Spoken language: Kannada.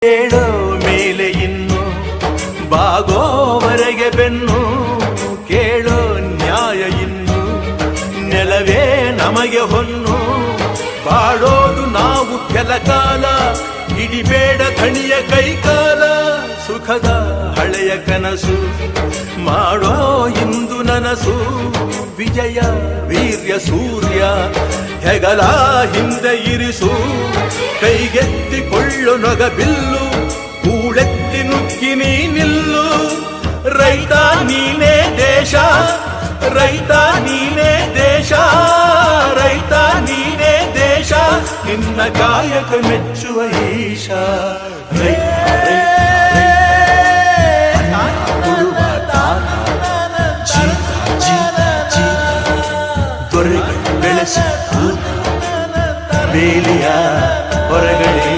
ಹೇಳೋ ಮೇಲೆ ಇನ್ನು ಬಾಗೋವರೆಗೆ ಬೆನ್ನು ಕೇಳೋ ನ್ಯಾಯ ಇನ್ನು ನೆಲವೇ ನಮಗೆ ಹೊನ್ನು ಬಾಳೋದು ನಾವು ಕೆಲ ಕಾಲ ಹಿಡಿಬೇಡ ಧಣಿಯ ಕೈಕಾಲ ಸುಖದ ಹಳೆಯ ಕನಸು ಮಾಡೋ ಇಂದು ನನಸು ವಿಜಯ ವೀರ್ಯ ಸೂರ್ಯ ಹೆಗಲ ಹಿಂದೆ ಇರಿಸು ಕೈಗೆತ್ತಿಕೊಳ್ಳು ನೊಗ ಬಿಲ್ಲು ಕೂಳೆತ್ತಿ ನುಗ್ಗಿ ನೀ ನಿಲ್ಲು ರೈತ ನೀನೇ ದೇಶ ರೈತ ನೀನೇ ದೇಶ ರೈತ ನೀನೇ ದೇಶ ನಿನ್ನ ಕಾಯಕ ಮೆಚ್ಚುವ ಈಶ ದೊರೆಗೆ ಬೆಳೆಸಿ ಬೇಲಿಯ ಹೊರಗಡೆ